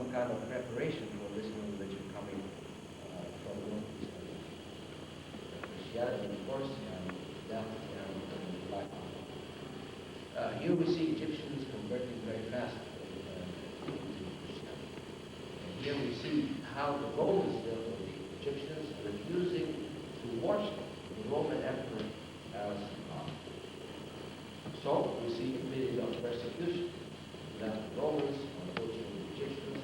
some kind of preparation for this new religion coming from the Northeast. Christianity, of course, and death and life. Here we see Egyptians converting very fast to Christianity. And here we see how the Romans dealt with the Egyptians, refusing to worship the Roman emperor as God. So we see a period of persecution that the Romans, unfortunately the Egyptians,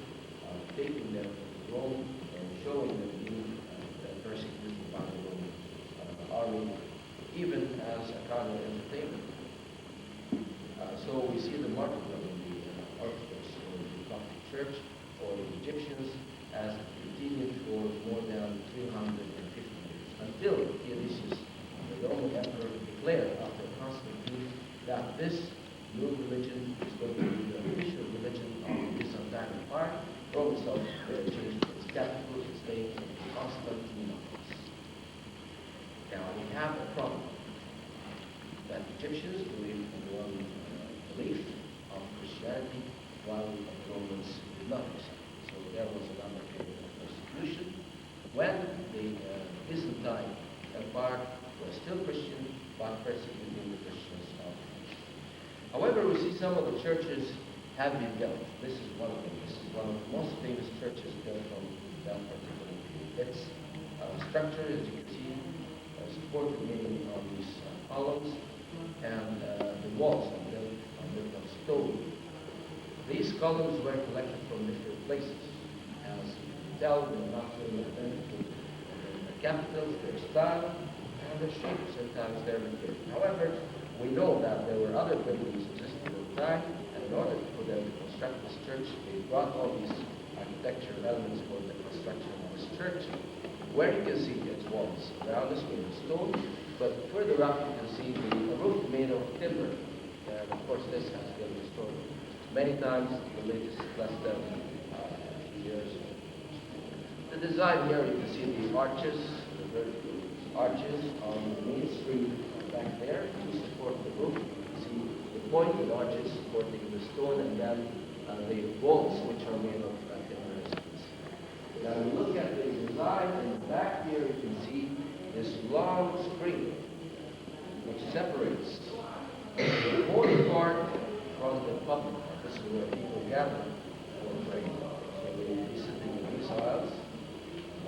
are taking them to Rome and showing them being persecuted by the Roman army, even as a kind of entertainment. So we see the martyrdom in the Orthodox or the Coptic Church or the Egyptians as continued for more than 350 years, until Theodosius, the Roman emperor, declared after Constantine that this new religion is going to be the official religion of the Byzantine Empire. Rome itself changed its capital, its name to Constantinople. Now we have a problem that Egyptians believe in one belief of Christianity, while the Romans did not accept it. So there was another period of persecution when the Byzantine Empire was still Christian, but persecuting the Christians of the east. However, we see some of the churches have been built. This is one of them. This is one of the most famous churches built from that particular period. Its structure, as you can see, supported mainly on these columns, and the walls are built of stone. These columns were collected from different places. As you can tell, they're not really identical. Their capitals, their style, and their shape. Sometimes they're material. However, we know that there were other buildings existing at the time, and in order for them to construct this church, they brought all these architectural elements for the construction of this church, where you can see its walls around us made of stone, but further up you can see the roof made of timber. And of course this has been restored many times, the latest less than a few years. The design here, you can see the arches, the vertical arches on the main street back there to support the roof. You can see the pointed arches supporting the stone, and then the walls which are made of timber. Now we look at the design in the back here, you can see this long screen which separates the holy part from the public part. This is where people gather for praying. So they will be sitting in these aisles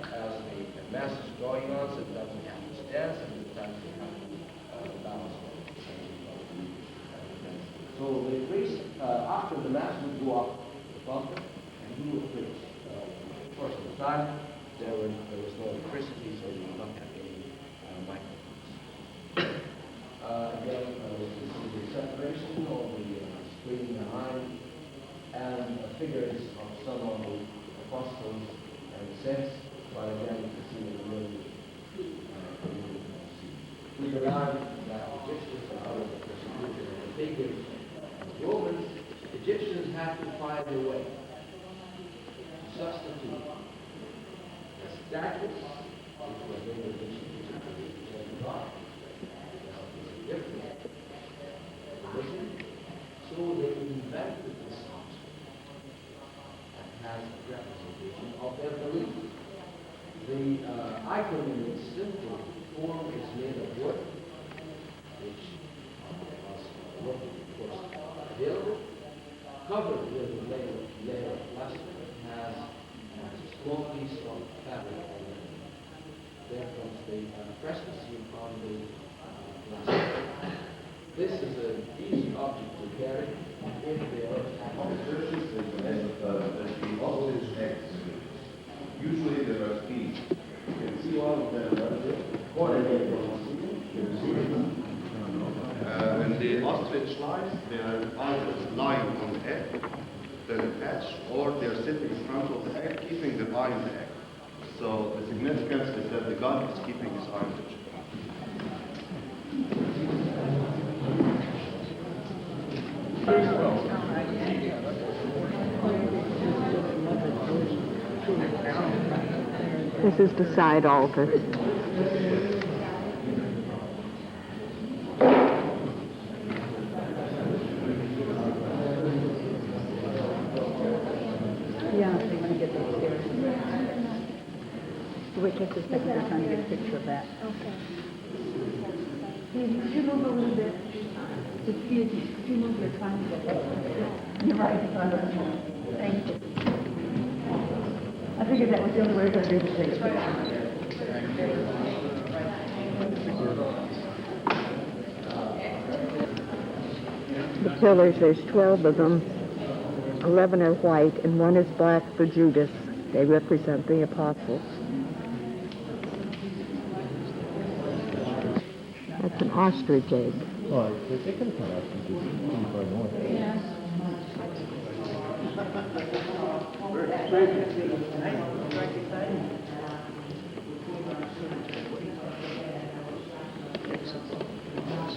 as the mass is going on, so that we have to stand, and sometimes we have to bow as well. So the priest, after the mass, would go up the pulpit and he would preach. Of course, at the time, there was no electricity, so you did not have any microphones. Again, this is the separation of the screen behind, and figures of some of the apostles and saints, but again, you can see the really we derive that Egyptians are out of the persecution and the figures of Romans. Egyptians have to find a way to substitute the status which was in the Egyptian God. Different religion, so they invented this object that has a representation of their belief. The icon in its simple form is made of wood, which was wood, of course, available, covered with a layer of plastic that has a small piece of fabric on it. There comes the freshness on the plastic. This is an easy object to carry if they are churches that the office X. Usually there are three. You can see one of them right there. And the ostrich lies, they are either lying on the egg, the hatch, or they are sitting in front of the egg, keeping their eye on the egg. So the significance is that the God is keeping his eye on the chicken. This is the side altar. Yeah. get those stairs. Wait just a second, we're trying to get a picture of that. Okay. Could you move a little bit? Excuse me, could you move your tiny bit? You're right in front of us. Thank you. I figured that was the only way to do the picture. The pillars, there's 12 of them. 11 are white, and one is black for Judas. They represent the apostles. That's an ostrich egg. Oh, they could have come out from far north.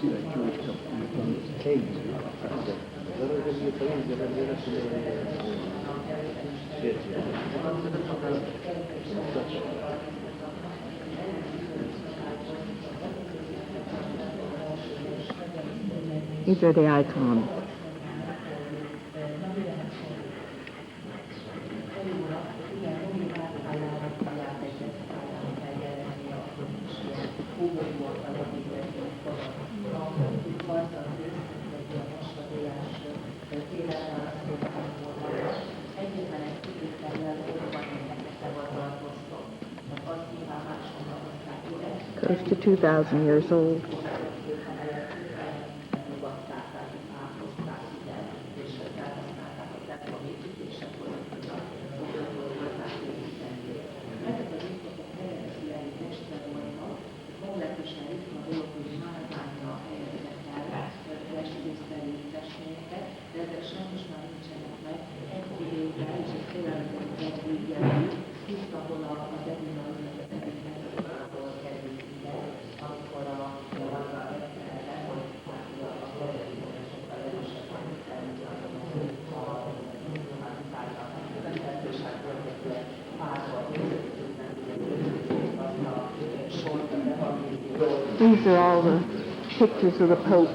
See that Jewish eggs. These are the icons. Close to 2,000 years old. These are all the pictures of the popes.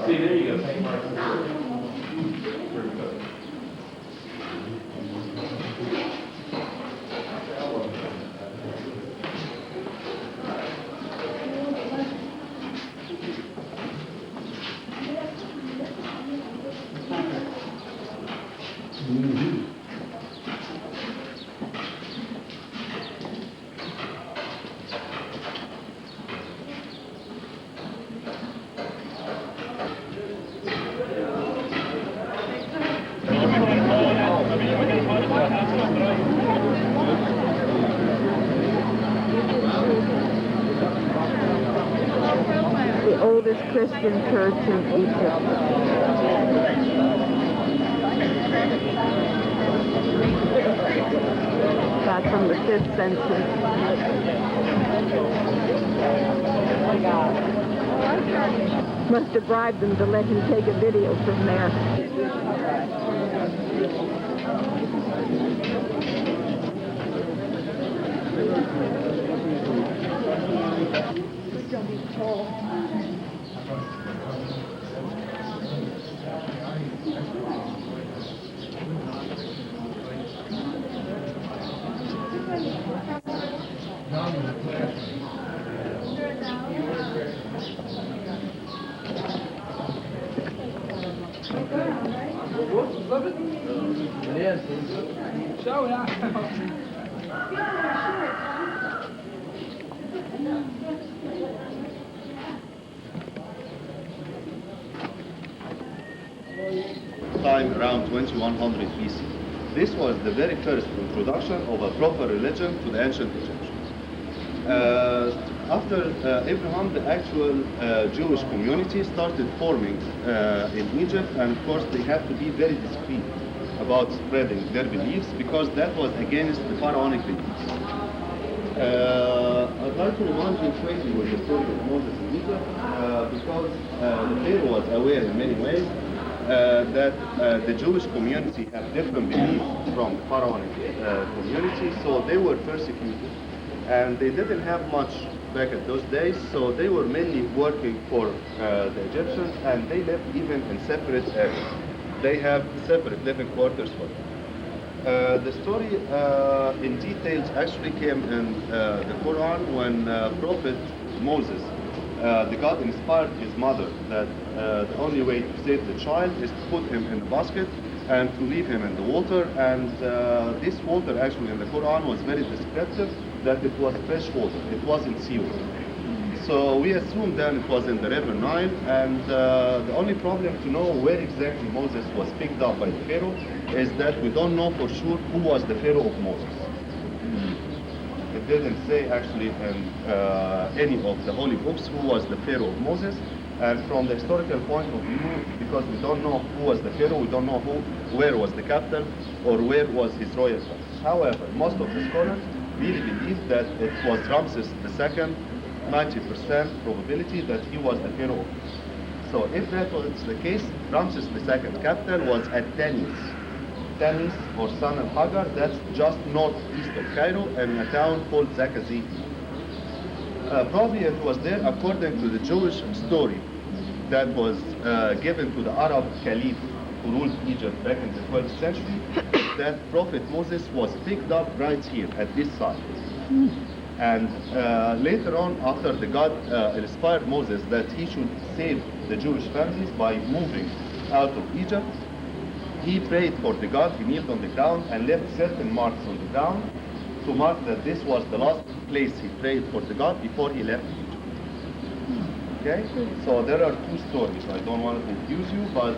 See, there you go. St. Mark's. The oldest Christian church in Egypt. Back from the 5th century. Must have bribed them to let him take a video from there. Time around 2100 BC. This was the very first introduction of a proper religion to the ancient Egyptians. After Abraham, the actual Jewish community started forming in Egypt, and of course they had to be very discreet about spreading their beliefs because that was against the pharaonic beliefs. I'd like to remind you quickly with the story of Moses in Egypt because the Pharaoh was aware in many ways that the Jewish community have different beliefs from pharaonic community, so they were persecuted and they didn't have much back at those days, so they were mainly working for the Egyptians, and they lived even in separate areas. They have separate living quarters for them. The story in details actually came in the Quran when Prophet Moses, the God inspired his mother that the only way to save the child is to put him in a basket and to leave him in the water. And this water actually in the Quran was very descriptive that it was fresh water, it wasn't seawater. So we assumed then it was in the river Nile, and the only problem to know where exactly Moses was picked up by the Pharaoh is that we don't know for sure who was the Pharaoh of Moses. It didn't say actually in any of the holy books who was the Pharaoh of Moses. And from the historical point of view, because we don't know who was the Pharaoh, we don't know where was the capital, or where was his royal palace. However, most of the scholars really believe that it was Ramses II, 90% probability that he was the Pharaoh. So if that was the case, Ramses II capital was at Tanis. Tanis or San al-Hagar, that's just northeast of Cairo in a town called Zakazi. Probably it was there according to the Jewish story that was given to the Arab Caliph who ruled Egypt back in the 12th century, that Prophet Moses was picked up right here at this site. And later on, after the God inspired Moses that he should save the Jewish families by moving out of Egypt, he prayed for the God, he kneeled on the ground and left certain marks on the ground to mark that this was the last place he prayed for the God before he left Egypt. Okay? So there are two stories. I don't want to confuse you, but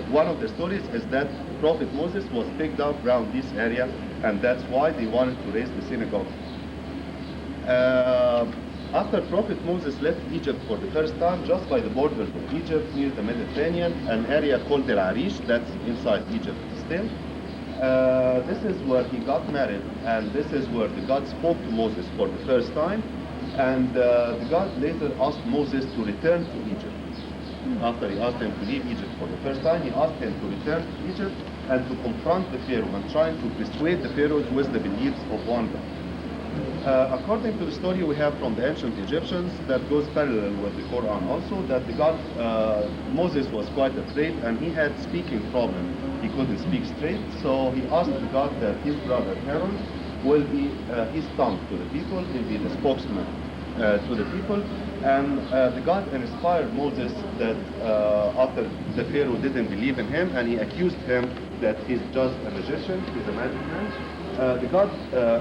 one of the stories is that Prophet Moses was picked up around this area, and that's why they wanted to raise the synagogue. After Prophet Moses left Egypt for the first time, just by the borders of Egypt, near the Mediterranean, an area called El Arish, that's inside Egypt still. This is where he got married, and this is where the God spoke to Moses for the first time. And the God later asked Moses to return to Egypt. After he asked him to leave Egypt for the first time, he asked him to return to Egypt and to confront the Pharaoh and trying to persuade the Pharaohs with the beliefs of one God. According to the story we have from the ancient Egyptians, that goes parallel with the Quran also, that the God, Moses was quite afraid and he had speaking problem. He couldn't speak straight, so he asked the God that his brother Aaron will be his tongue to the people, he'll be the spokesman to the people. And the God inspired Moses that after the Pharaoh didn't believe in him and he accused him that he's just a magician, he's a magic man, the God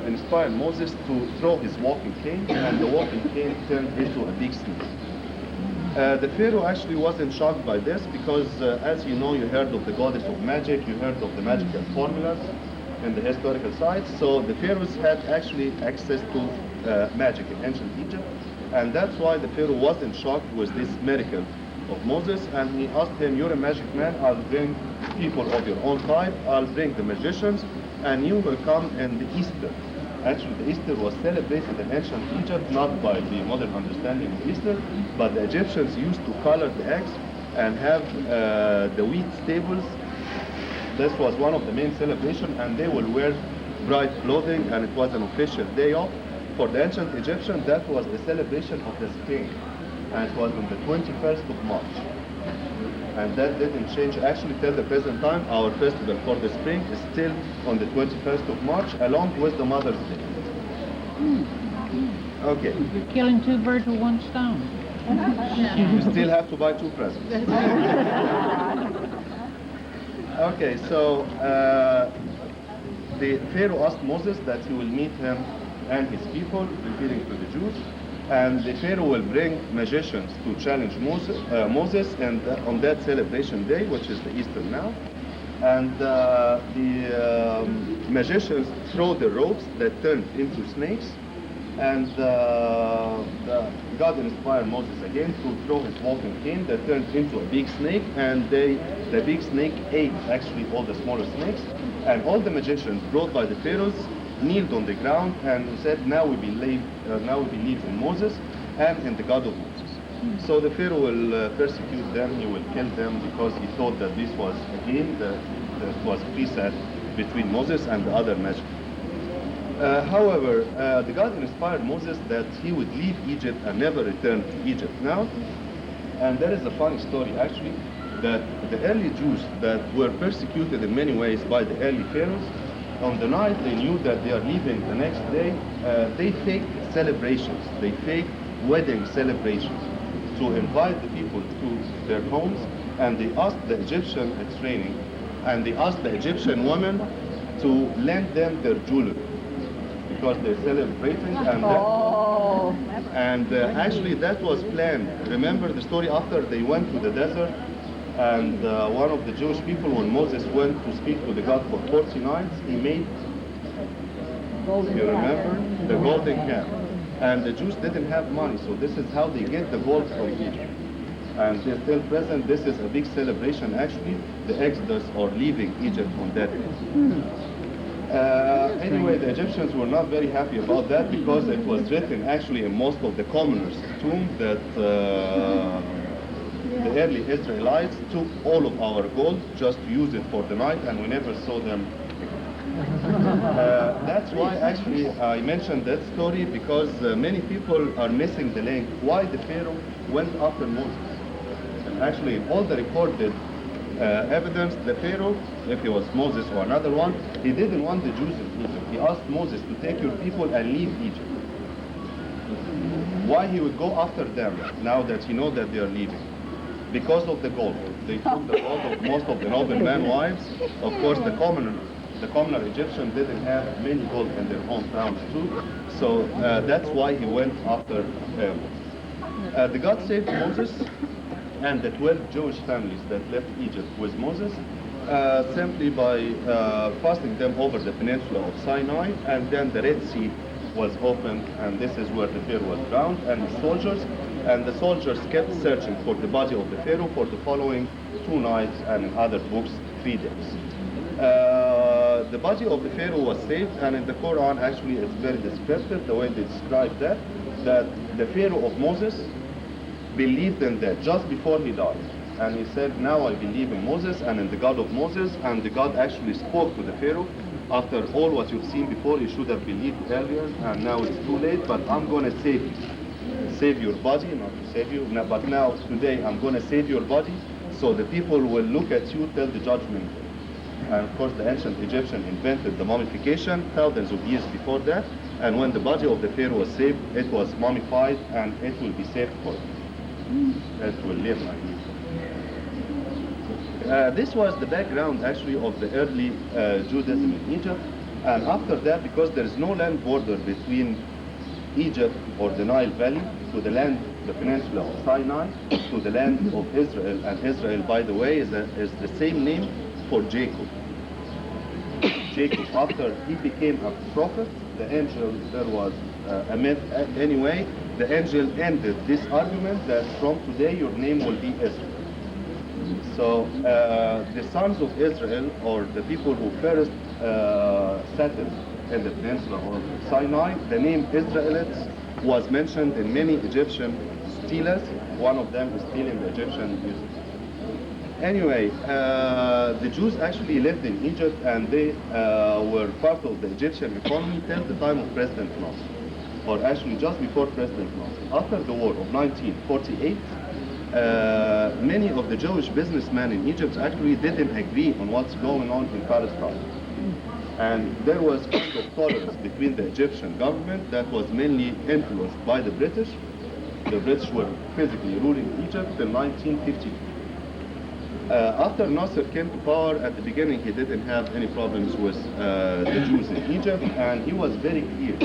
inspired Moses to throw his walking cane, and the walking cane turned into a big snake. The Pharaoh actually wasn't shocked by this because, as you know, you heard of the goddess of magic, you heard of the magical formulas in the historical sites. So the Pharaohs had actually access to magic in ancient Egypt, and that's why the Pharaoh wasn't shocked with this miracle of Moses, and he asked him, you're a magic man, I'll bring people of your own type, I'll bring the magicians, and you will come in the Easter. Actually, the Easter was celebrated in ancient Egypt, not by the modern understanding of Easter, but the Egyptians used to color the eggs and have the wheat stables. This was one of the main celebrations, and they will wear bright clothing, and it was an official day off. For the ancient Egyptians, that was the celebration of the spring, and it was on the 21st of March. And that didn't change. Actually, till the present time, our festival for the spring is still on the 21st of March, along with the Mother's Day. Okay. You're killing two birds with one stone. You still have to buy two presents. Okay, so the Pharaoh asked Moses that he will meet him and his people, referring to the Jews, and the Pharaoh will bring magicians to challenge Moses and on that celebration day, which is the Easter now. And the magicians throw the ropes that turned into snakes, and God inspired Moses again to throw his walking cane that turned into a big snake, and the big snake ate actually all the smaller snakes, and all the magicians brought by the Pharaohs kneeled on the ground and said, now we believe in Moses and in the God of Moses. So the Pharaoh will persecute them, he will kill them, because he thought that this was a game that was preset between Moses and the other magicians. However, the God inspired Moses that he would leave Egypt and never return to Egypt. Now, and there is a funny story actually, that the early Jews that were persecuted in many ways by the early pharaohs, on the night they knew that they are leaving the next day, they faked celebrations, they faked wedding celebrations to invite the people to their homes, and they asked the Egyptian, it's raining, and they asked the Egyptian women to lend them their jewelry because they're celebrating. And actually that was planned. Remember the story after they went to the desert, and one of the Jewish people, when Moses went to speak to the God for 40 nights, he made, you remember, the golden calf. And the Jews didn't have money, so this is how they get the gold from Egypt. And they're still present. This is a big celebration actually, the Exodus or leaving Egypt on that day. Anyway, the Egyptians were not very happy about that because it was written actually in most of the commoners' tomb that the early Israelites took all of our gold just to use it for the night, and we never saw them. That's why actually I mentioned that story, because many people are missing the link why the Pharaoh went after Moses. And actually in all the recorded evidence, the Pharaoh, if it was Moses or another one, he didn't want the Jews in Egypt. He asked Moses to take your people and leave Egypt. Why he would go after them now that he knows that they are leaving? Because of the gold. They took the gold of most of the noblemen's wives. Of course, the commoner Egyptian didn't have many gold in their own towns too. So that's why he went after them. The God saved Moses and the 12 Jewish families that left Egypt with Moses simply by passing them over the peninsula of Sinai, and then the Red Sea was opened, and this is where the Pharaoh was drowned, and the soldiers kept searching for the body of the Pharaoh for the following 2 nights, and in other books 3 days. The body of the Pharaoh was saved, and in the Quran actually it's very descriptive the way they describe that the Pharaoh of Moses believed in that just before he died, and he said, now I believe in Moses and in the God of Moses, and the God actually spoke to the Pharaoh, after all what you've seen before, you should have believed earlier, and now it's too late, but I'm going to save you. Save your body, not to save you, but now today I'm going to save your body, so the people will look at you till the judgment day. And of course the ancient Egyptian invented the mummification thousands of years before that, and when the body of the Pharaoh was saved, it was mummified, and it will be saved for it will live like this. This was the background actually of the early Judaism in Egypt, and after that, because there is no land border between Egypt or the Nile Valley to the land, the peninsula of Sinai, to the land of Israel, and Israel, by the way, is the same name for Jacob. Jacob, after he became a prophet, the angel, there was a myth anyway, the angel ended this argument that from today your name will be Israel. So the sons of Israel, or the people who first settled in the peninsula of Sinai, the name Israelites was mentioned in many Egyptian steles. One of them is still in the Egyptian museum. Anyway, the Jews actually lived in Egypt, and they were part of the Egyptian economy till the time of President Nasser, or actually just before President Nasser. After the war of 1948, many of the Jewish businessmen in Egypt actually didn't agree on what's going on in Palestine. And there was kind of tolerance between the Egyptian government that was mainly influenced by the British. The British were physically ruling Egypt till 1952. After Nasser came to power, at the beginning he didn't have any problems with the Jews in Egypt, and he was very clear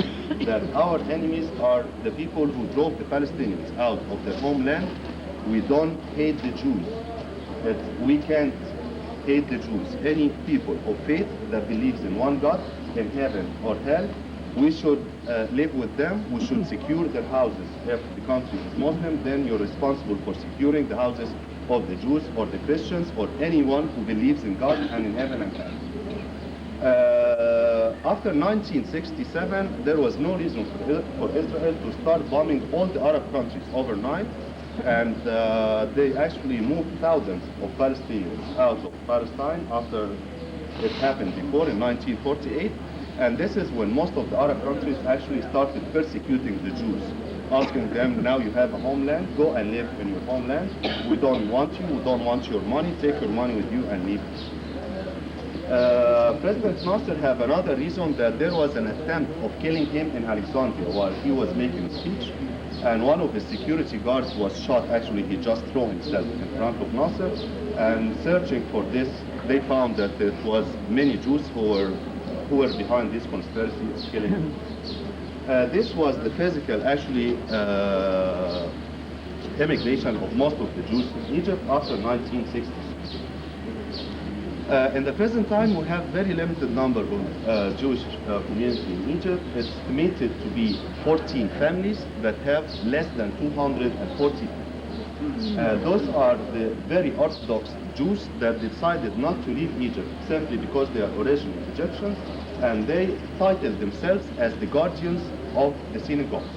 that our enemies are the people who drove the Palestinians out of their homeland. We don't hate the Jews. We can't hate the Jews. Any people of faith that believes in one God, in heaven or hell, we should live with them. We should secure their houses. If the country is Muslim, then you're responsible for securing the houses of the Jews or the Christians or anyone who believes in God and in heaven and hell. After 1967, there was no reason for Israel to start bombing all the Arab countries overnight, and they actually moved thousands of Palestinians out of Palestine after it happened before in 1948. And this is when most of the Arab countries actually started persecuting the Jews, asking them, now you have a homeland, go and live in your homeland. We don't want you, we don't want your money, take your money with you and leave. President Nasser had another reason, that there was an attempt of killing him in Alexandria while he was making a speech, and one of his security guards was shot. Actually, he just threw himself in front of Nasser, and searching for this, they found that it was many Jews who were behind this conspiracy of killing him. This was the physical, actually, immigration of most of the Jews in Egypt after 1960. In the present time, we have very limited number of Jewish community in Egypt. It's estimated to be 14 families that have less than 240. Those are the very Orthodox Jews that decided not to leave Egypt simply because they are originally Egyptians, and they titled themselves as the guardians of the synagogues.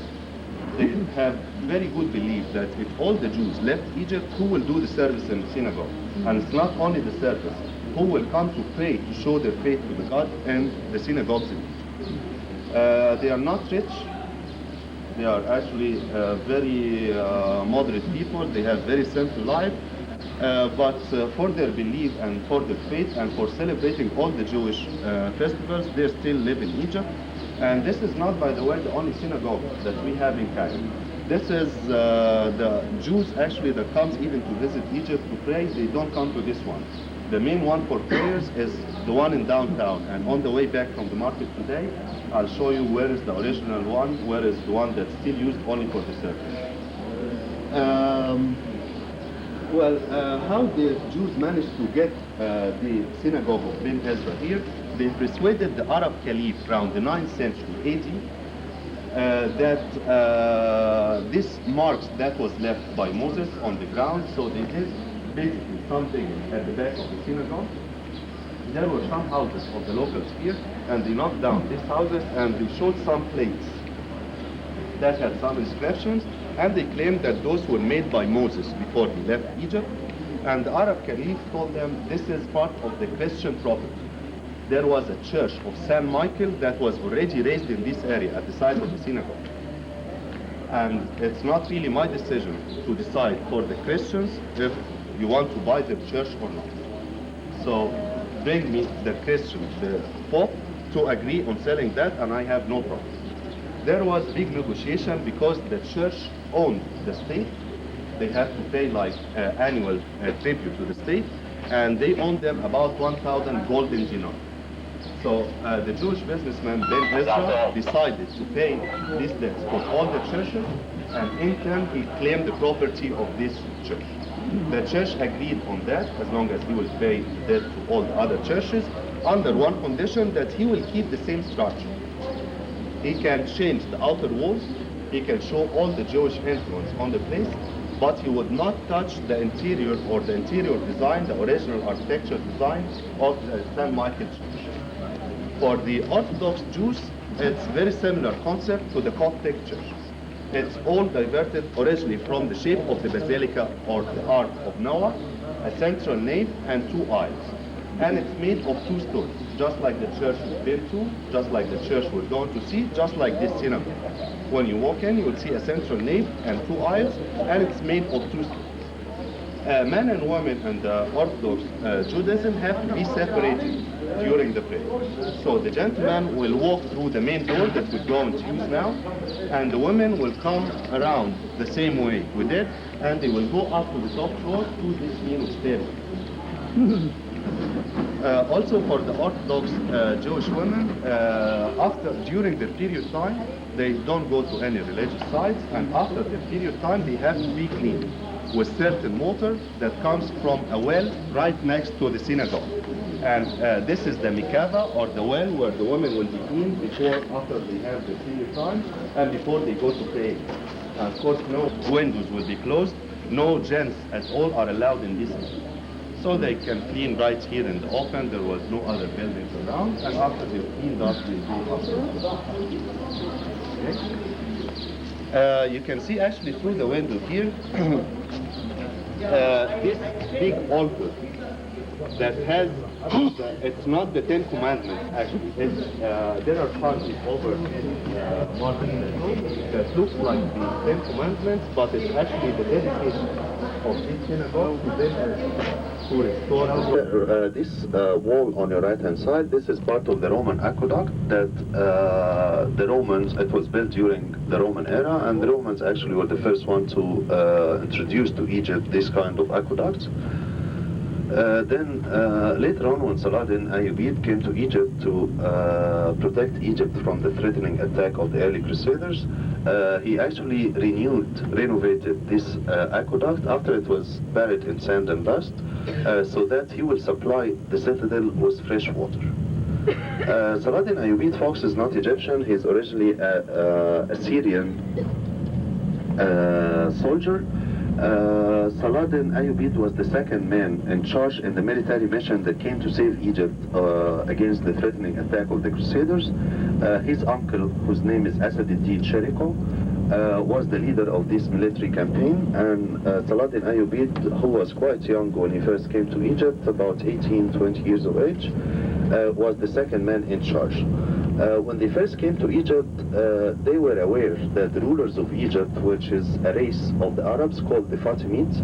They have very good belief that if all the Jews left Egypt, who will do the service in the synagogue? And it's not only the service, who will come to pray, to show their faith to the God in the synagogues in Egypt. They are not rich. They are actually very moderate people. They have very simple life. But for their belief and for their faith and for celebrating all the Jewish festivals, they still live in Egypt. And this is not, by the way, the only synagogue that we have in Cairo. This is the Jews actually that comes even to visit Egypt to pray. They don't come to this one. The main one for prayers is the one in downtown. And on the way back from the market today, I'll show you where is the original one, where is the one that's still used only for the service. How the Jews managed to get the synagogue of Ben Ezra here? They persuaded the Arab Caliph around the 9th century AD that this marks that was left by Moses on the ground. So they did basically something at the back of the synagogue. There were some houses of the locals here, and they knocked down these houses and they showed some plates that had some inscriptions, and they claimed that those were made by Moses before he left Egypt. And the Arab Caliph told them this is part of the Christian property. There was a church of St. Michael that was already raised in this area at the side of the synagogue. And it's not really my decision to decide for the Christians if you want to buy the church or not. So bring me the Christian, the Pope, to agree on selling that, and I have no problem. There was big negotiation because the church owned the state. They had to pay like annual tribute to the state, and they owned them about 1,000 golden dinar. So the Jewish businessman Ben Ezra decided to pay these debts for all the churches, and in turn he claimed the property of this church. The church agreed on that, as long as he will pay the debt to all the other churches, under one condition, that he will keep the same structure. He can change the outer walls, he can show all the Jewish influence on the place, but he would not touch the interior or the interior design, the original architecture design of the St. Michael Church. For the Orthodox Jews, it's very similar concept to the Coptic churches. It's all diverted originally from the shape of the Basilica or the Ark of Noah, a central nave and two aisles. And it's made of two stories, just like the church we've been to, just like the church we're going to see, just like this synagogue. When you walk in, you will see a central nave and two aisles, and it's made of two stories. Men and women in the Orthodox Judaism have to be separated during the prayer. So the gentleman will walk through the main door that we're going to use now, and the women will come around the same way we did, and they will go up to the top floor to this main stairway. Also for the Orthodox Jewish women, during the period time, they don't go to any religious sites, and after the period time, they have to be cleaned with certain water that comes from a well right next to the synagogue. And this is the mikvah, or the well, where the women will be cleaned after they have the period time, and before they go to pray. Of course, no windows will be closed, no gents at all are allowed in this area. So they can clean right here in the open. There was no other buildings around, and after they've cleaned up, they go up. Okay. You can see actually through the window here, this big altar that has, it's not the Ten Commandments actually. It's, there are parties over in Martin that looks like the Ten Commandments, but it's actually the dedication of this synagogue to them to restore. This wall on your right hand side, this is part of the Roman aqueduct that the Romans, it was built during the Roman era, and the Romans actually were the first one to introduce to Egypt this kind of aqueducts. Then later on, when Saladin Ayyubid came to Egypt to protect Egypt from the threatening attack of the early Crusaders, he actually renovated this aqueduct after it was buried in sand and dust, so that he will supply the citadel with fresh water. Saladin Ayyubid Fox is not Egyptian. He's originally a Syrian soldier. Saladin Ayyubid was the second man in charge in the military mission that came to save Egypt against the threatening attack of the Crusaders. His uncle, whose name is Asad-ed-Din Shariko, was the leader of this military campaign, and Saladin Ayyubid, who was quite young when he first came to Egypt, about 18, 20 years of age, was the second man in charge. When they first came to Egypt, they were aware that the rulers of Egypt, which is a race of the Arabs called the Fatimids,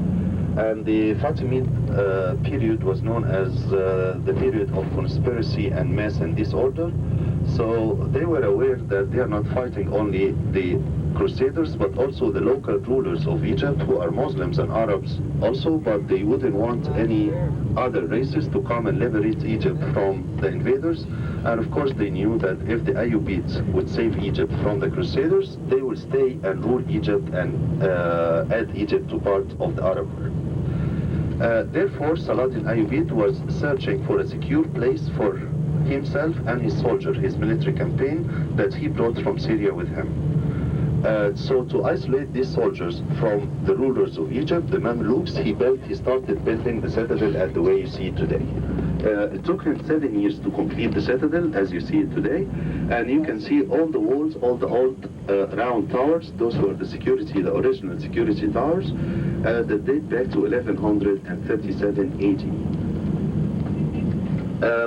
and the Fatimid period was known as the period of conspiracy and mess and disorder. So they were aware that they are not fighting only the Crusaders, but also the local rulers of Egypt, who are Muslims and Arabs also, but they wouldn't want any other races to come and liberate Egypt from the invaders. And of course they knew that if the Ayyubids would save Egypt from the Crusaders, they would stay and rule Egypt and add Egypt to part of the Arab world. Therefore, Saladin Ayyubid was searching for a secure place for himself and his soldier, his military campaign that he brought from Syria with him. So to isolate these soldiers from the rulers of Egypt, the Mamluks, he started building the citadel at the way you see it today. It took him 7 years to complete the citadel as you see it today, and you can see all the walls, all the old round towers. Those were the original security towers that date back to 1137 AD.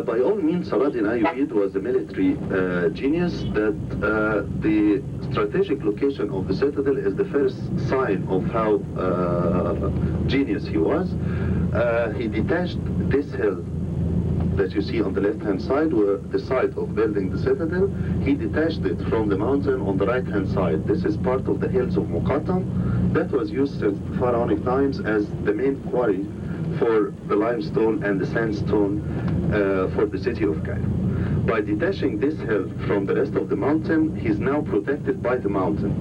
By all means, Saladin Ayyubid was a military genius. That the strategic location of the citadel is the first sign of how genius he was. He detached this hill that you see on the left-hand side, were the site of building the citadel. He detached it from the mountain on the right-hand side. This is part of the hills of Muqattam that was used since pharaonic times as the main quarry for the limestone and the sandstone for the city of Cairo. By detaching this hill from the rest of the mountain, he's now protected by the mountain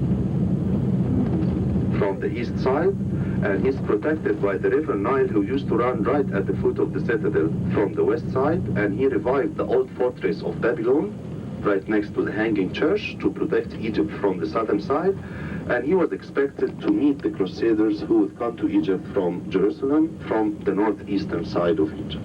from the east side, and he's protected by the river Nile, who used to run right at the foot of the citadel from the west side, and he revived the old fortress of Babylon right next to the Hanging Church to protect Egypt from the southern side. And he was expected to meet the Crusaders who would come to Egypt from Jerusalem, from the northeastern side of Egypt.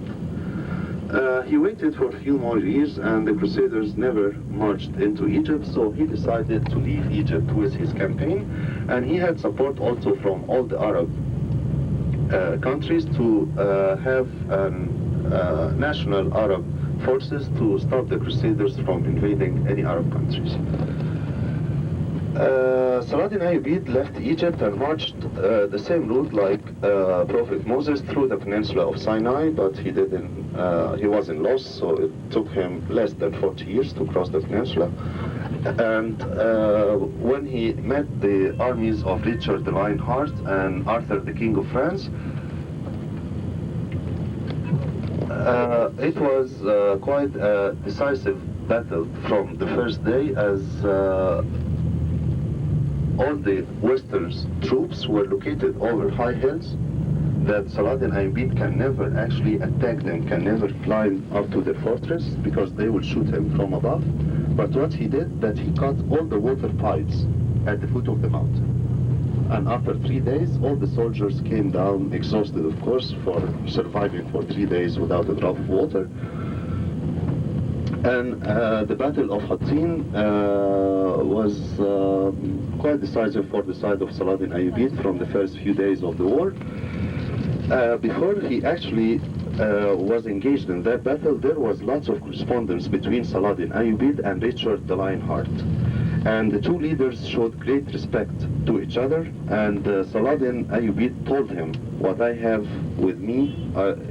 He waited for a few more years, and the Crusaders never marched into Egypt, so he decided to leave Egypt with his campaign, and he had support also from all the Arab countries to have national Arab forces to stop the Crusaders from invading any Arab countries. Saladin Ayyubid left Egypt and marched the same route like Prophet Moses through the peninsula of Sinai, but he wasn't lost, so it took him less than 40 years to cross the peninsula. And when he met the armies of Richard the Lionheart and Arthur the King of France, it was quite a decisive battle from the first day, as all the Western troops were located over high hills that Saladin Ayyubid can never actually attack them, can never climb up to the fortress because they will shoot him from above. But what he did, that he cut all the water pipes at the foot of the mountain. And after 3 days, all the soldiers came down, exhausted of course, for surviving for 3 days without a drop of water. And the Battle of Hattin was quite decisive for the side of Saladin Ayyubid from the first few days of the war. Before he actually was engaged in that battle, there was lots of correspondence between Saladin Ayyubid and Richard the Lionheart. And the two leaders showed great respect to each other, and Saladin Ayyubid told him, what I have with me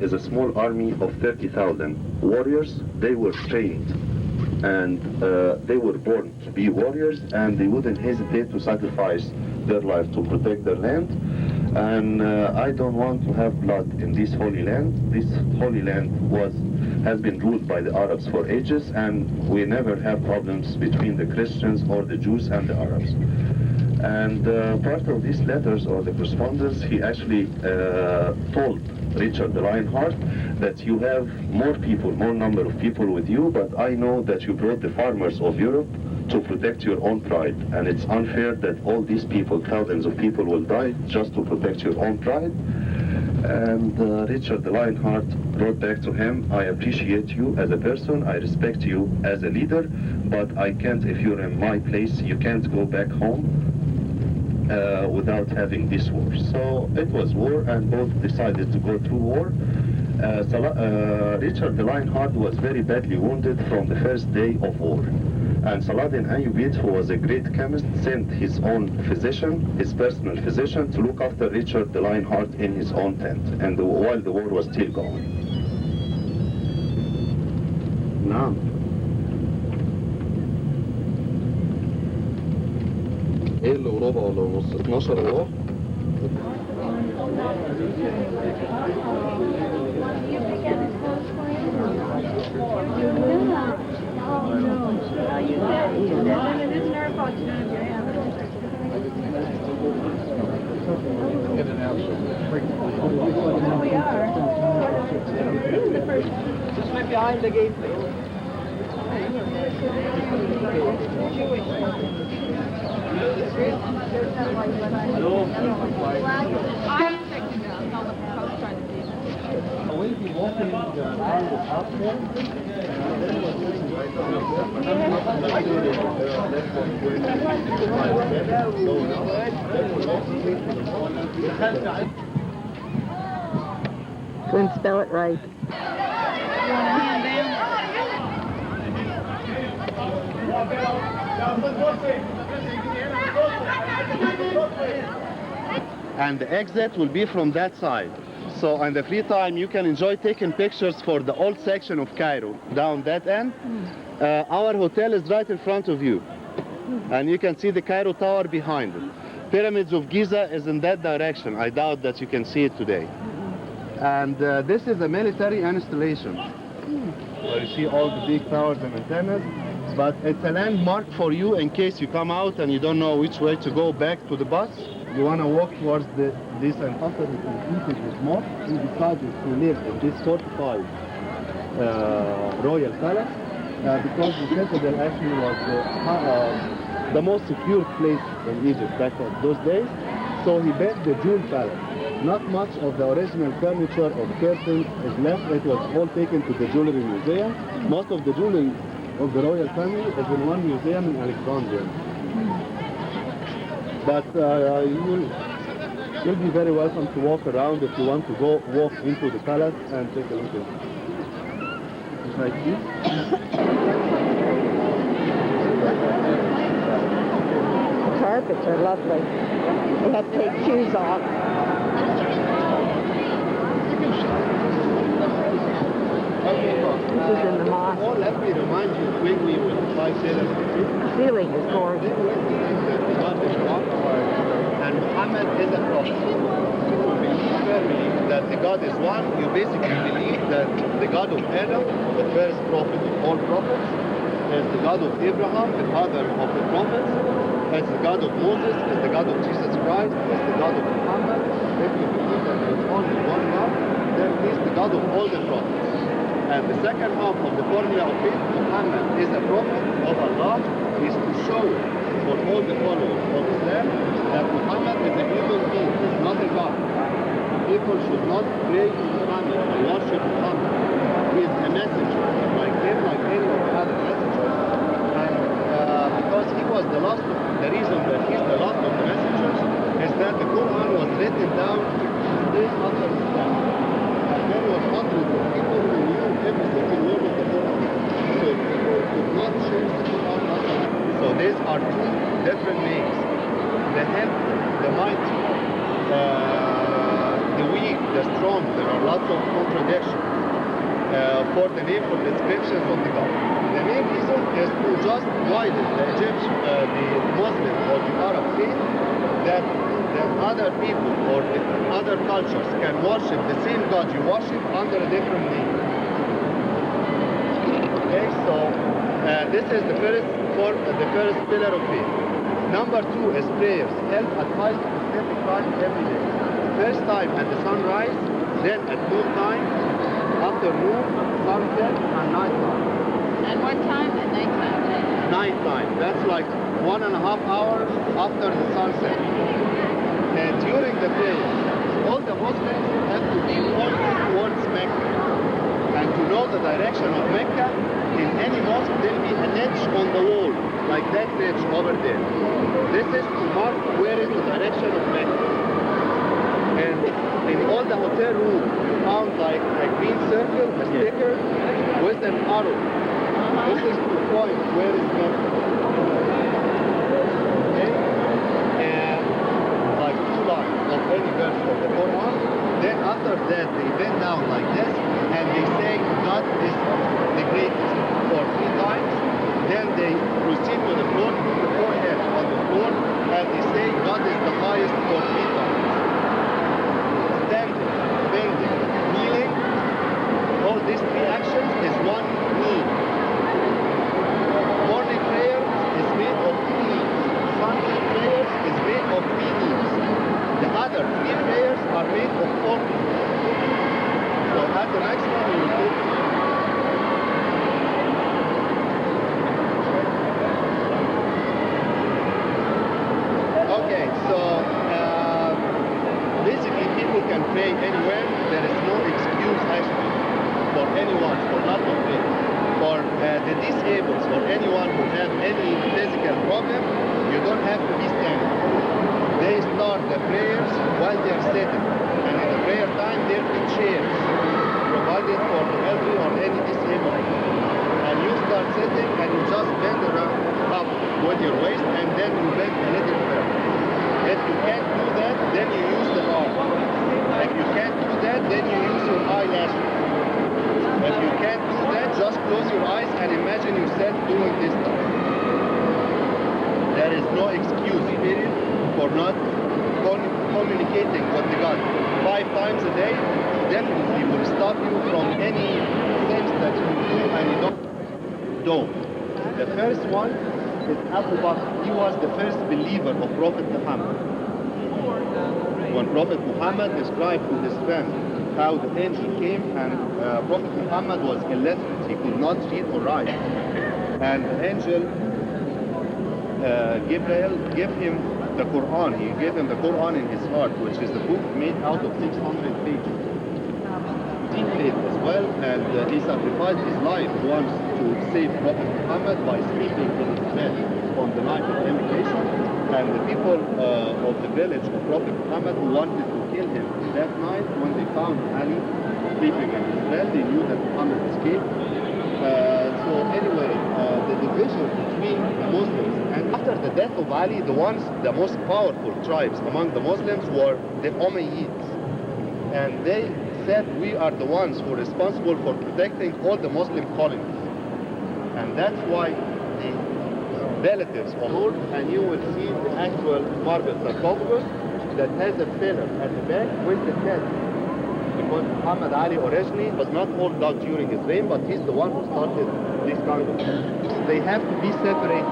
is a small army of 30,000 warriors. They were trained and they were born to be warriors, and they wouldn't hesitate to sacrifice their life to protect their land. And I don't want to have blood in this holy land. This holy land has been ruled by the Arabs for ages, and we never have problems between the Christians or the Jews and the Arabs. And part of these letters or the correspondence, he actually told Richard the Lionheart that you have more number of people with you, but I know that you brought the farmers of Europe to protect your own pride, and it's unfair that all these people, thousands of people, will die just to protect your own pride. And Richard the Lionheart wrote back to him, I appreciate you as a person, I respect you as a leader, but I can't, if you're in my place, you can't go back home without having this war. So it was war, and both decided to go through war. Richard the Lionheart was very badly wounded from the first day of war. And Saladin Ayyubid, who was a great chemist, sent his own physician, his personal physician, to look after Richard the Lionheart in his own tent, and while the war was still going. Now, ايه اللي وربع ولا ونص 12 اهو. Just went behind the gate, please. Will be walking around the top there. Couldn't spell it right. And the exit will be from that side. So in the free time, you can enjoy taking pictures for the old section of Cairo, down that end. Our hotel is right in front of you. And you can see the Cairo Tower behind it. Pyramids of Giza is in that direction. I doubt that you can see it today. And this is a military installation. Where you see all the big towers and antennas. But it's a landmark for you in case you come out and you don't know which way to go back to the bus. You want to walk towards this, and after you completed this mosque, you decided to live in this fortified royal palace because the citadel actually was the most secure place in Egypt back in those days. So he built the Jewel Palace. Not much of the original furniture or curtains is left. It was all taken to the jewelry museum. Most of the jewelry of the royal family is in one museum in Alexandria. But you'll be very welcome to walk around if you want to go walk into the palace and take a look at it. Just like this. The carpets are lovely. You have to take shoes off. This is in the mosque. Let me remind you quickly with the The ceiling is gorgeous. And Muhammad is a prophet. To believe firmly that the God is one, you basically believe that the God of Adam, the first prophet of all prophets, is the God of Abraham, the father of the prophets, is the God of Moses, is the God of Jesus Christ, is the God of Muhammad. If you believe that there is only one God, then he is the God of all the prophets. And the second half of the formula of faith, Muhammad is a prophet of Allah, is to show for all the followers of Islam that Muhammad is a human being, is not a God. People should not pray to Muhammad or worship Muhammad. He is a messenger, like him, like any of the other messengers. And because he was the last of, the reason that he's the last of the messengers is that the Quran was written down days after Islam. there was hundreds of people who knew every single word of the Quran. So people could not change the Quran outside. So these are two different names. The helpful, the mighty, the weak, the strong. There are lots of contradictions for the name or descriptions of the God. The main reason is to just guide the Egyptian, the Muslim or the Arab faith, that the other people or the other cultures can worship the same God you worship under a different name. Okay, so this is the first pillar of faith. Number two is prayers, held at 5 specific times every day. First time at the sunrise, then at noon time, afternoon, sunset, and night time. And what time at night time? Night time, that's like 1.5 hours after the sunset. And during the prayer, all the Muslims have to be pointed towards Mecca. And to know the direction of Mecca, in any mosque there will be a niche on the wall, like that niche over there. This is to mark where is the direction of Mecca. And in all the hotel rooms, you found like a green circle, a sticker, with an arrow. This is to point where is Mecca. Okay? And like 2 lines of any verse of the Quran. Then after that, they bend down like this, and they say God is the greatest for 3 times. Then they proceed to the floor, put the forehead on the floor, and they say God is the highest for 3 times. Standing, bending, kneeling, all these 3 actions is one knee. Morning prayer is made of 2 knees. Sunday prayers is made of 3 knees. The other 3 prayers are made of 4 knees. So at the next one we will take basically people can pray anywhere. There is no excuse actually for anyone for not to pray. For the disabled or anyone who have any physical problem, you don't have to be standing. They start the prayers while they are sitting. And in the prayer time there will be chairs provided for the elderly or any disabled. And you start sitting and you just bend around up with your waist and then you bend a little further. If you can't do that, then you use the arm. If you can't do that, then you use your eyelashes. If you can't do that, just close your eyes and imagine yourself doing this stuff. There is no excuse, period, for not communicating with the God. 5 times a day, definitely will stop you from any things that you do and you don't. The first one is Abu Bakr. He was the first believer of Prophet Muhammad. When Prophet Muhammad described to his friend how the angel came and Prophet Muhammad was illiterate, he could not read or write. And the angel Gabriel gave him the Quran. He gave him the Quran in his heart, which is the book made out of 600 pages. He prayed as well, and he sacrificed his life once to save Prophet Muhammad by sleeping in his bed on the night of invitation. And the people of the village of Prophet Muhammad who wanted to kill him that night, when they found Ali sleeping in his bed, they knew that Muhammad escaped. So anyway, the division between the Muslims, and after the death of Ali, the most powerful tribes among the Muslims were the Umayyads. And they said, we are the ones who are responsible for protecting all the Muslim colonies. And that's why the relatives of Lord, and you will see the actual marble sarcophagus that has a pillar at the back with the head. Because Muhammad Ali originally was not all dug during his reign, but he's the one who started this kind of thing. They have to be separated.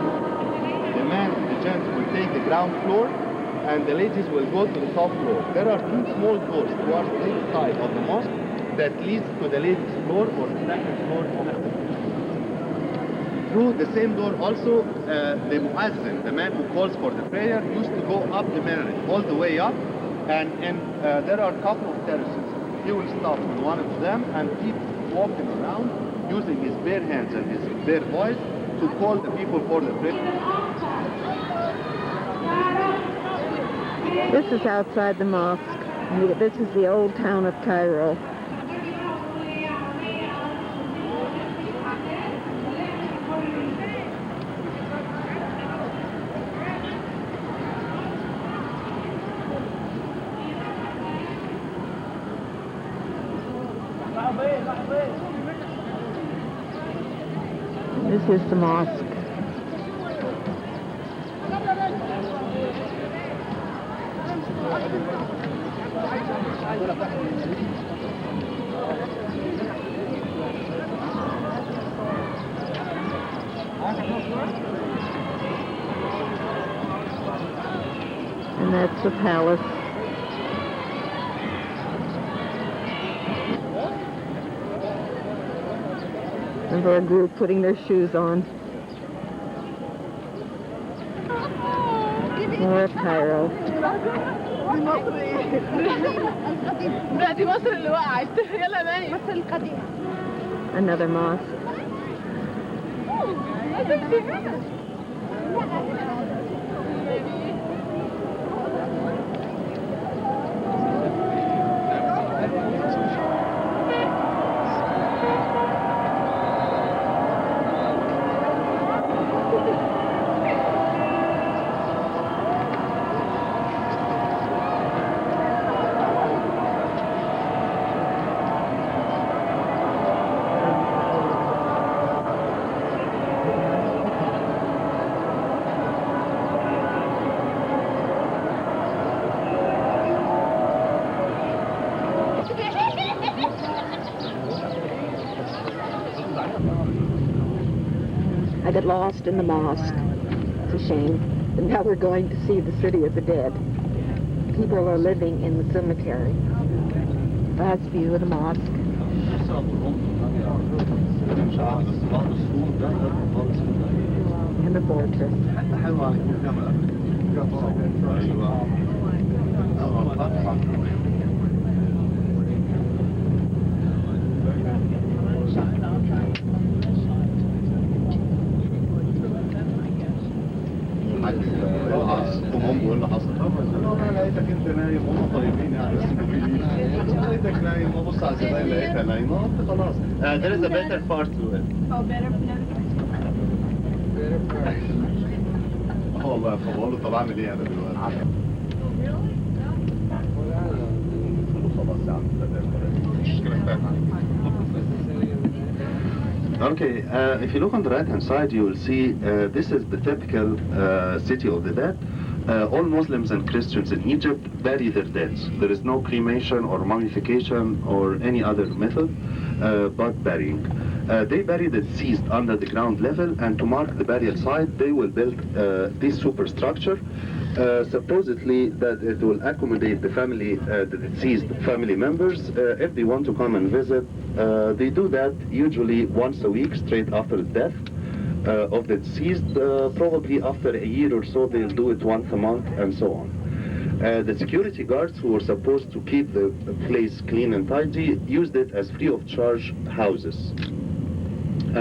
The man, the gents will take the ground floor, and the ladies will go to the top floor. There are 2 small doors towards the inside of the mosque that leads to the ladies' floor or the second floor of the mosque. Through the same door also, the muazzin, the man who calls for the prayer, used to go up the minaret, all the way up, and there are a couple of terraces. He will stop on one of them and keep walking around using his bare hands and his bare voice to call the people for the prayer. This is outside the mosque. This is the old town of Cairo. This is the mosque. And that's the palace. And they're a group putting their shoes on. More of Cairo. دي مصر اللي وقعت يلا ماني مصر القديمة Another mosque. I got lost in the mosque. It's a shame. And now we're going to see the city of the dead. People are living in the cemetery. Last view of the mosque. And the fortress. هم بيقول له حصل انا لقيتك انت نايم هم طيبين يعني بس مفيدين لقيتك نايم وبص على الزباين لقيتها نايمه قلت خلاص. There is a better part to it. Oh, better والله فبقول له طب اعمل ايه انا دلوقتي؟ خلاص يا عم Okay, if you look on the right-hand side, you will see this is the typical city of the dead. All Muslims and Christians in Egypt bury their dead. There is no cremation or mummification or any other method but burying. They bury the deceased under the ground level, and to mark the burial site, they will build this superstructure. Supposedly that it will accommodate the family, the deceased family members. If they want to come and visit, they do that usually once a week straight after the death of the deceased. Probably after a year or so they'll do it once a month and so on. The security guards who were supposed to keep the place clean and tidy used it as free of charge houses.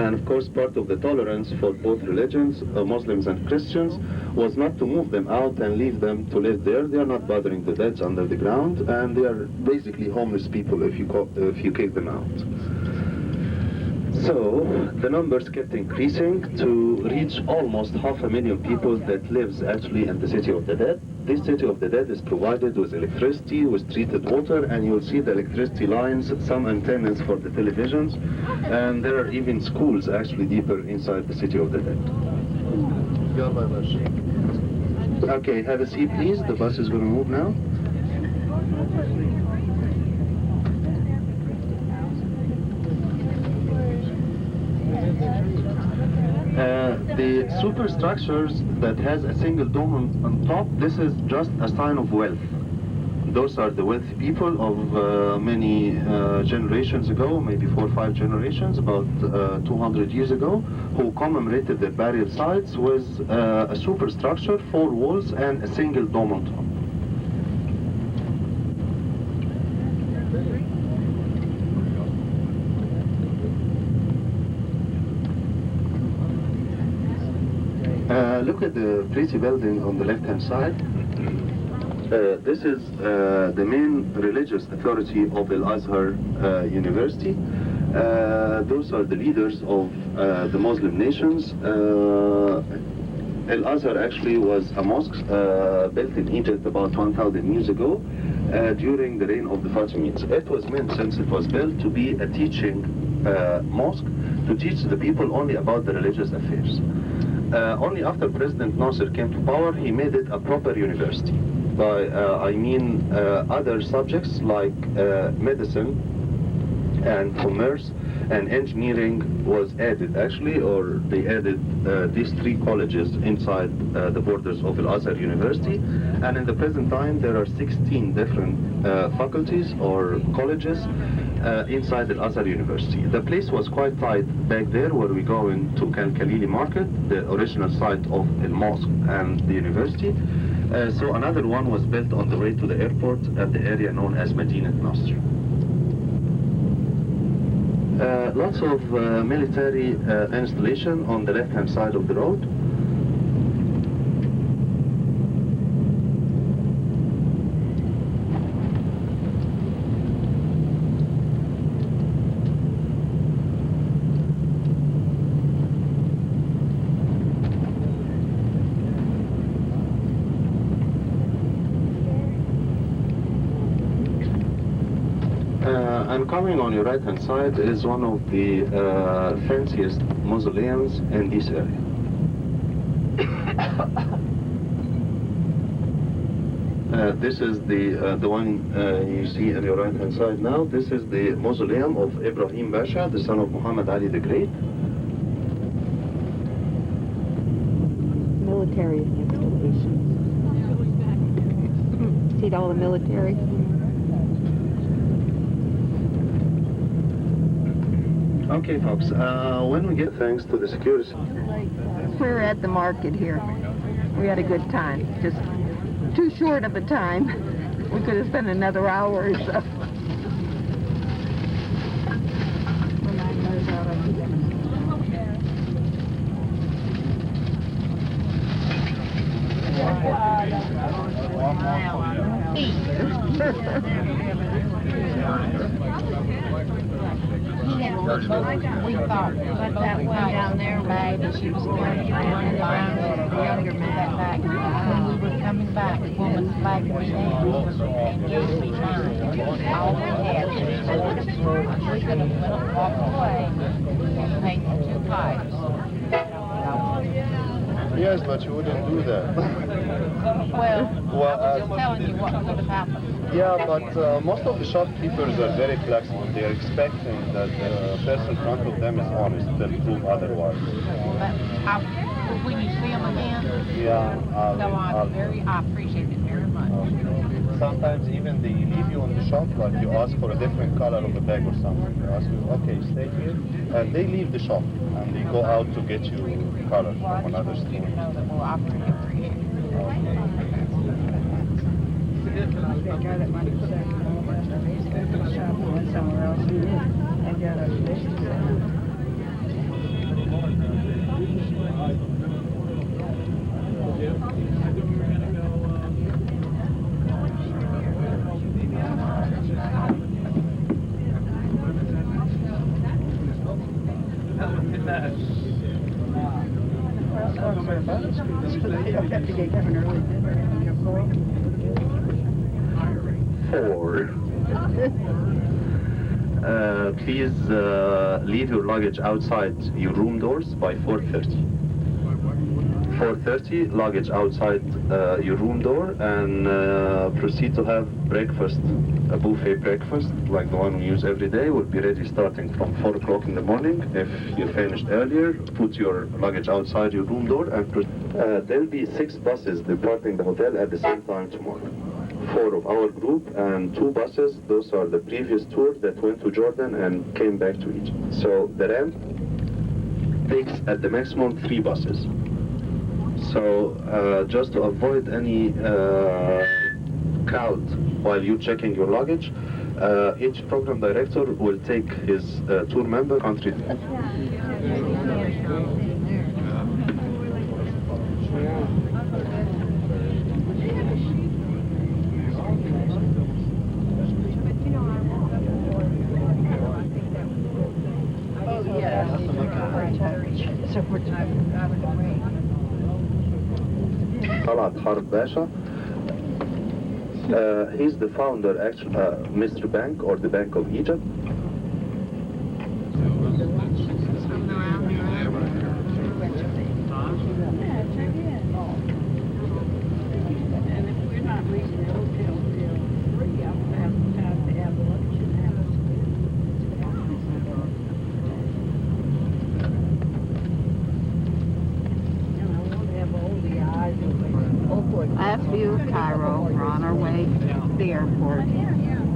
And of course part of the tolerance for both religions, Muslims and Christians, was not to move them out and leave them to live there. They are not bothering the dead under the ground, and they are basically homeless people if you kick them out. So the numbers kept increasing to reach almost 500,000 people that lives actually in the city of the dead. This city of the dead is provided with electricity, with treated water, and you'll see the electricity lines, some antennas for the televisions, and there are even schools actually deeper inside the city of the dead. Okay, have a seat please, the bus is going to move now. The superstructures that has a single dome on top, this is just a sign of wealth. Those are the wealthy people of many generations ago, maybe 4 or 5 generations, about 200 years ago, who commemorated their burial sites with a superstructure, 4 walls and a single dome on top. Look at the pretty building on the left-hand side. This is the main religious authority of Al-Azhar University. Those are the leaders of the Muslim nations. Al-Azhar actually was a mosque built in Egypt about 1,000 years ago. during the reign of the Fatimids. It was meant, since it was built, to be a teaching mosque, to teach the people only about the religious affairs. Only after President Nasser came to power, he made it a proper university. By I mean other subjects like medicine and commerce and engineering was added actually, or they added these 3 colleges inside the borders of Al-Azhar University. And in the present time there are 16 different faculties or colleges inside Al-Azhar University. The place was quite tight back there where we go into Khalili Market, the original site of the mosque and the university. So another one was built on the way to the airport at the area known as Medinat Nasr. Lots of military installation on the left-hand side of the road. And coming on your right-hand side is one of the fanciest mausoleums in this area. This is the one you see on your right-hand side now. This is the mausoleum of Ibrahim Pasha, the son of Muhammad Ali the Great. Military installations. See all the military? Okay, folks, when we get thanks to the security... We're at the market here. We had a good time. Just too short of a time. We could have spent another hour or so. We thought, but that one down there, maybe she was going to find the younger man back. When we were coming back, the woman's flag was down and gave me mine. All we had was we could have walked away and paid the 2 pipes. Yes, but you wouldn't do that. Well, I was just telling you what could have happened. Yeah, but most of the shopkeepers are very flexible. They are expecting that the person in front of them is honest. They'll prove otherwise. But when you see them again, Yeah, I appreciate it very much. Sometimes even they leave you in the shop, like you ask for a different color of the bag or something. They ask you, okay, stay here. And they leave the shop and they go out to get you color from another store. You know that we'll appreciate it. That guy that might put that he's going to the shop and went somewhere else and got a business. Have to get an early dinner and you're going. 4. Please leave your luggage outside your room doors by 4:30. 4:30, luggage outside your room door, and proceed to have breakfast, a buffet breakfast like the one we use every day. Will be ready starting from 4 o'clock in the morning. If you finished earlier, put your luggage outside your room door, and there'll be 6 buses departing the hotel at the same time tomorrow. 4 of our group and 2 buses. Those are the previous tour that went to Jordan and came back to Egypt. So the ramp takes at the maximum 3 buses. So just to avoid any crowd while you're checking your luggage, each program director will take his tour member country. Talat Harb Basha. He's the founder, actually, Mr. Bank or the Bank of Egypt. Last view of Cairo, we're on our way to the airport.